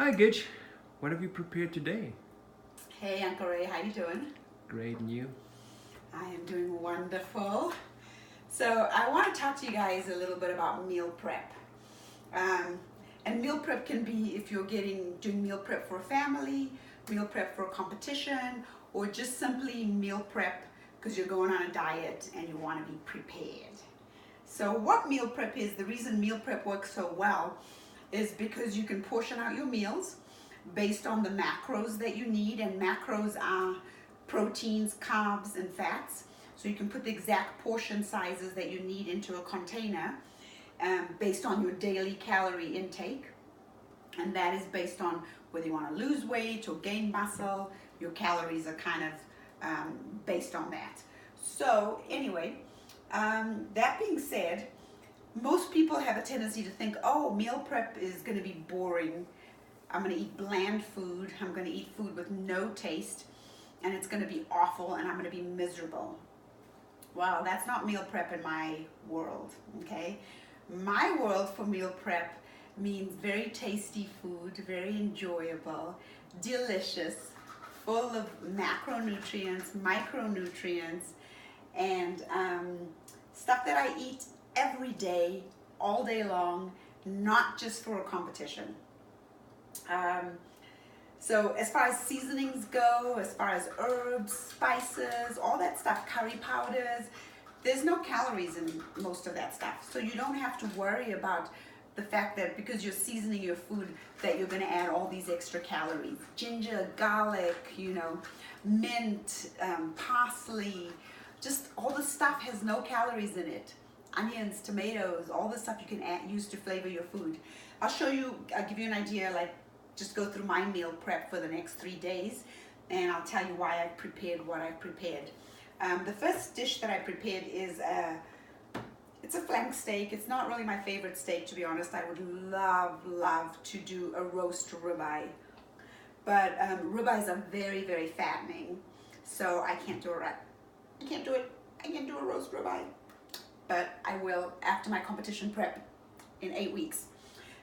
Hi, Gitch. What have you prepared today? Hey, Uncle Ray, how you doing? Great, and you? I am doing wonderful. So I want to talk to you guys a little bit about meal prep. Um, and meal prep can be if you're doing meal prep for a family, meal prep for a competition, or just simply meal prep because you're going on a diet and you want to be prepared. So what meal prep is, the reason meal prep works so well is because you can portion out your meals based on the macros that you need, and macros are proteins, carbs, and fats. So you can put the exact portion sizes that you need into a container based on your daily calorie intake, and that is based on whether you want to lose weight or gain muscle. Your calories are kind of based on that. So anyway, that being said, most people have a tendency to think, oh, meal prep is going to be boring. I'm going to eat bland food. I'm going to eat food with no taste, and it's going to be awful, and I'm going to be miserable. Well, that's not meal prep in my world, okay? My world for meal prep means very tasty food, very enjoyable, delicious, full of macronutrients, micronutrients, and stuff that I eat every day, all day long, not just for a competition. So as far as seasonings go, as far as herbs, spices, all that stuff, curry powders, there's no calories in most of that stuff. So you don't have to worry about the fact that because you're seasoning your food that you're going to add all these extra calories. Ginger, garlic, mint, parsley, just all the stuff has no calories in it. Onions, tomatoes, all the stuff you can use to flavor your food. I'll give you an idea, just go through my meal prep for the next 3 days, and I'll tell you why I've prepared what I've prepared. The first dish that I prepared is it's a flank steak. It's not really my favorite steak, to be honest. I would love to do a roast ribeye, but ribeyes are very, very fattening, so I can't do it. I can't do it. I can't do a roast ribeye, but I will after my competition prep in 8 weeks.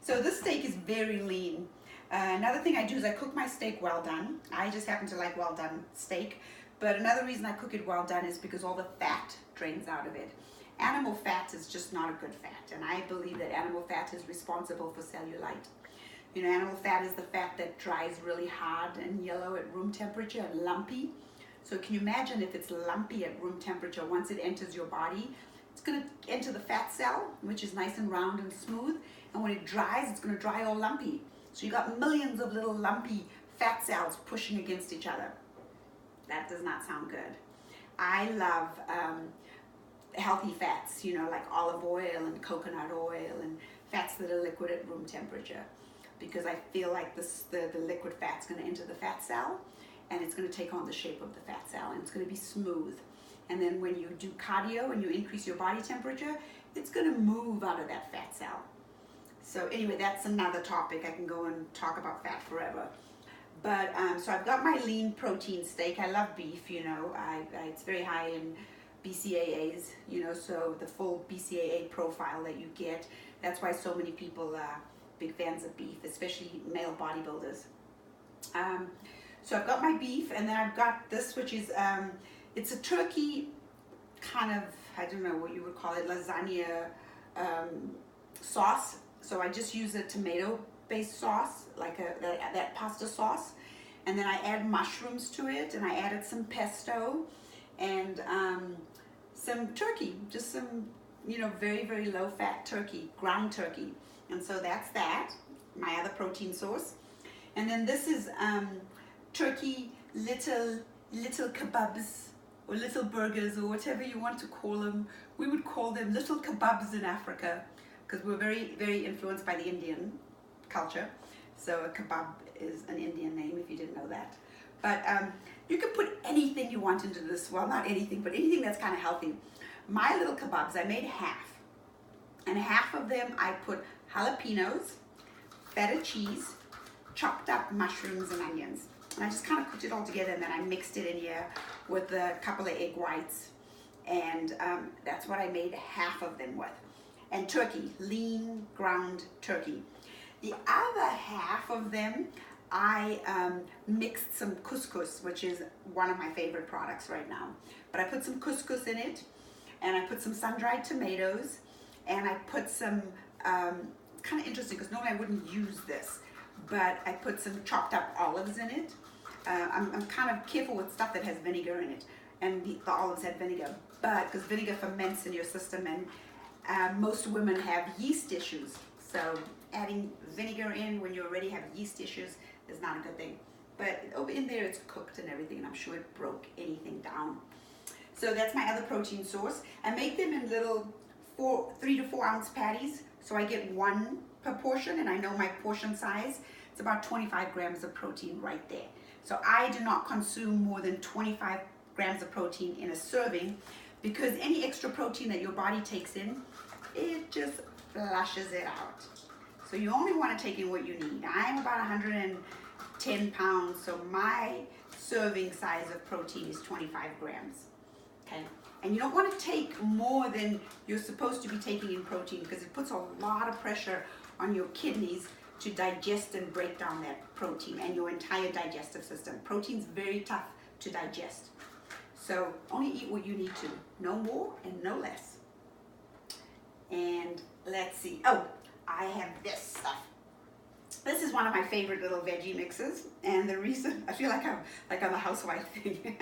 So this steak is very lean. Another thing I do is I cook my steak well done. I just happen to like well done steak, but another reason I cook it well done is because all the fat drains out of it. Animal fat is just not a good fat, and I believe that animal fat is responsible for cellulite. Animal fat is the fat that dries really hard and yellow at room temperature and lumpy. So can you imagine if it's lumpy at room temperature, once it enters your body, it's going to enter the fat cell, which is nice and round and smooth, and when it dries, it's going to dry all lumpy. So you got millions of little lumpy fat cells pushing against each other. That does not sound good. I love healthy fats, like olive oil and coconut oil and fats that are liquid at room temperature, because I feel like the liquid fat's going to enter the fat cell, and it's going to take on the shape of the fat cell, and it's going to be smooth. And then when you do cardio and you increase your body temperature, it's going to move out of that fat cell. So anyway, that's another topic. I can go and talk about fat forever. But so I've got my lean protein steak. I love beef, it's very high in BCAAs, so the full BCAA profile that you get. That's why so many people are big fans of beef, especially male bodybuilders. So I've got my beef, and then I've got this, which is, it's a turkey kind of, I don't know what you would call it, lasagna sauce. So I just use a tomato-based sauce, like that pasta sauce, and then I add mushrooms to it, and I added some pesto and some turkey, just some, very, very low-fat turkey, ground turkey. And so that's that, my other protein source. And then this is turkey little kebabs, or little burgers, or whatever you want to call them. We would call them little kebabs in Africa, because we're very, very influenced by the Indian culture. So a kebab is an Indian name, if you didn't know that. But you can put anything you want into this. Well, not anything, but anything that's kind of healthy. My little kebabs, I made half. And half of them I put jalapenos, feta cheese, chopped up mushrooms and onions. And I just kind of cooked it all together, and then I mixed it in here with a couple of egg whites. And that's what I made half of them with. And turkey, lean ground turkey. The other half of them, I mixed some couscous, which is one of my favorite products right now. But I put some couscous in it, and I put some sun-dried tomatoes, and I put some, kind of interesting because normally I wouldn't use this, but I put some chopped up olives in it. I'm kind of careful with stuff that has vinegar in it, and the olives had vinegar, but because vinegar ferments in your system, and most women have yeast issues, so adding vinegar in when you already have yeast issues is not a good thing. But over in there it's cooked and everything, and I'm sure it broke anything down. So that's my other protein source. I make them in little 3 to 4 ounce patties, so I get one per portion, and I know my portion size. It's about 25 grams of protein right there. So I do not consume more than 25 grams of protein in a serving, because any extra protein that your body takes in, it just flushes it out. So you only want to take in what you need. I'm about 110 pounds, so my serving size of protein is 25 grams. Okay, and you don't want to take more than you're supposed to be taking in protein, because it puts a lot of pressure on your kidneys to digest and break down that protein and your entire digestive system. Protein's very tough to digest. So only eat what you need to, no more and no less. And let's see, oh, I have this stuff. This is one of my favorite little veggie mixes, and the reason, I feel like I'm a housewife thing.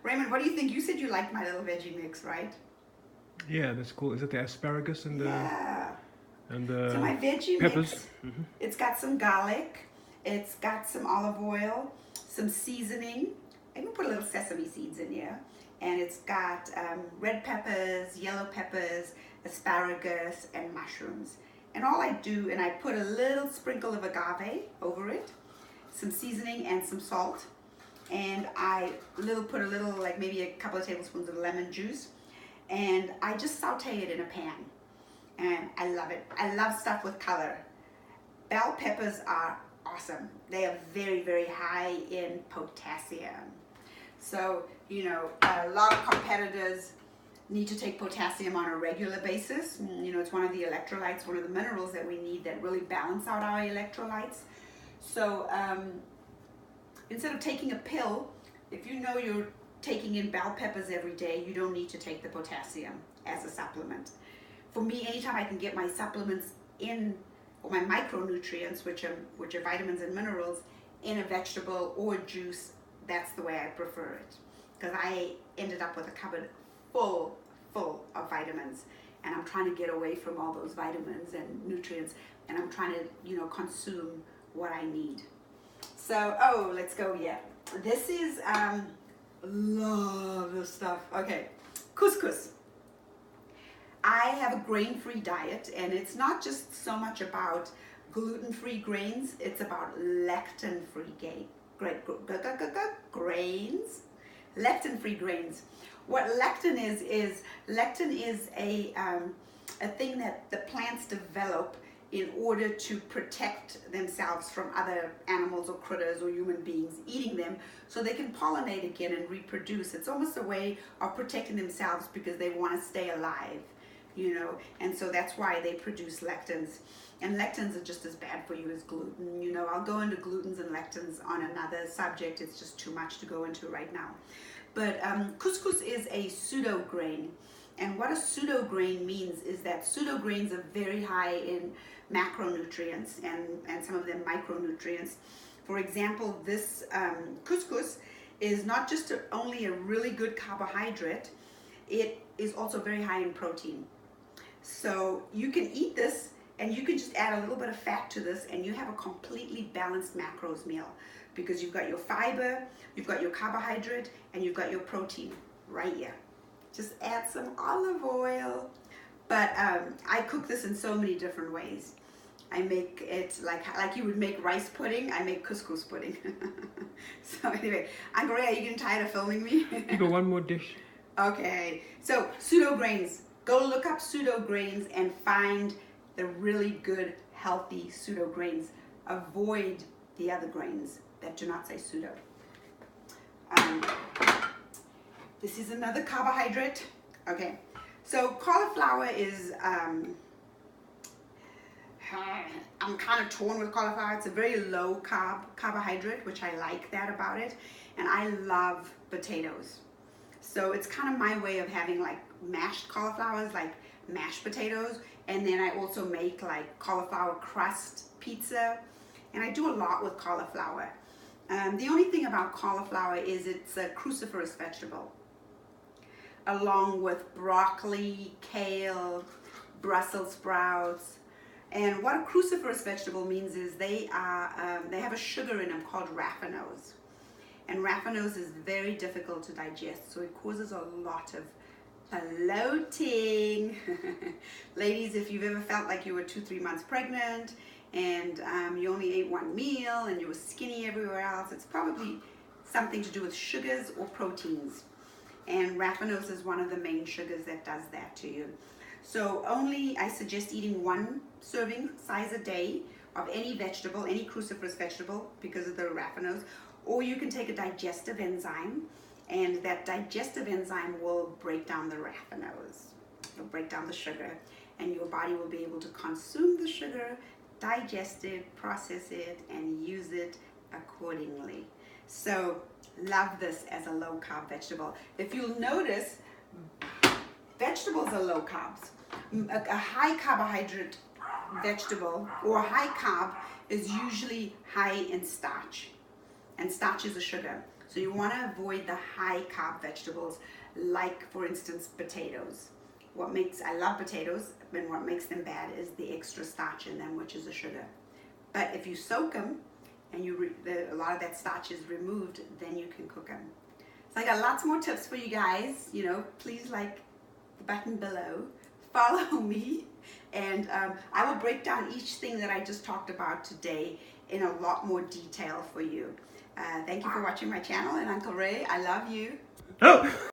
Raymond, what do you think? You said you liked my little veggie mix, right? Yeah, that's cool. Is it the asparagus and the So my veggie peppers? mix, it's got some garlic, it's got some olive oil, some seasoning. I even put a little sesame seeds in here, and it's got red peppers, yellow peppers, asparagus, and mushrooms. And all I do, and I put a little sprinkle of agave over it, some seasoning and some salt, and I put a little, like maybe a couple of tablespoons of lemon juice, and I just saute it in a pan. And I love it. I love stuff with color. Bell peppers are awesome. They are very, very high in potassium. So, you know, a lot of competitors need to take potassium on a regular basis. You know, it's one of the electrolytes, one of the minerals that we need that really balance out our electrolytes. So instead of taking a pill, if you know you're taking in bell peppers every day, you don't need to take the potassium as a supplement. For me, anytime I can get my supplements in, or my micronutrients, which are vitamins and minerals, in a vegetable or juice, that's the way I prefer it. Because I ended up with a cupboard full of vitamins, and I'm trying to get away from all those vitamins and nutrients, and I'm trying to, you know, consume what I need. So, oh, let's go. Yeah, this is love this stuff. Okay, couscous. I have a grain-free diet, and it's not just so much about gluten-free grains, it's about lectin-free grains. Lectin-free grains. What lectin is a thing that the plants develop in order to protect themselves from other animals or critters or human beings eating them, so they can pollinate again and reproduce. It's almost a way of protecting themselves because they want to stay alive, you know, and so that's why they produce lectins. And lectins are just as bad for you as gluten. You know, I'll go into glutens and lectins on another subject. It's just too much to go into right now. But couscous is a pseudo grain. And what a pseudo grain means is that pseudo grains are very high in macronutrients and some of them micronutrients. For example, this couscous is not just only a really good carbohydrate, it is also very high in protein. So you can eat this, and you can just add a little bit of fat to this, and you have a completely balanced macros meal, because you've got your fiber, you've got your carbohydrate, and you've got your protein right here. Just add some olive oil. But I cook this in so many different ways. I make it like you would make rice pudding, I make couscous pudding. So anyway, Andrea, are you getting tired of filming me? You got one more dish. Okay, so pseudo grains. Go look up pseudo grains and find the really good, healthy pseudo grains. Avoid the other grains that do not say pseudo. This is another carbohydrate. Okay, so cauliflower is, I'm kind of torn with cauliflower. It's a very low carbohydrate, which I like that about it. And I love potatoes. So it's kind of my way of having like mashed cauliflowers, like mashed potatoes. And then I also make like cauliflower crust pizza. And I do a lot with cauliflower. The only thing about cauliflower is it's a cruciferous vegetable, along with broccoli, kale, Brussels sprouts. And what a cruciferous vegetable means is they have a sugar in them called raffinose. And raffinose is very difficult to digest, so it causes a lot of bloating. Ladies, if you've ever felt like you were 2-3 months pregnant and you only ate one meal and you were skinny everywhere else, it's probably something to do with sugars or proteins. And raffinose is one of the main sugars that does that to you. So I suggest eating 1 serving size a day of any vegetable, any cruciferous vegetable, because of the raffinose. Or you can take a digestive enzyme, and that digestive enzyme will break down the raffinose. It'll break down the sugar, and your body will be able to consume the sugar, digest it, process it, and use it accordingly. So love this as a low carb vegetable. If you'll notice, vegetables are low carbs. A high carbohydrate vegetable or high carb is usually high in starch, and starch is a sugar. So you want to avoid the high carb vegetables, like for instance potatoes. I love potatoes, and what makes them bad is the extra starch in them, which is a sugar. But if you soak them and a lot of that starch is removed, then you can cook them. So I got lots more tips for you guys. Please like the button below, follow me, and I will break down each thing that I just talked about today in a lot more detail for you. Thank you for watching my channel, and Uncle Ray, I love you. Oh!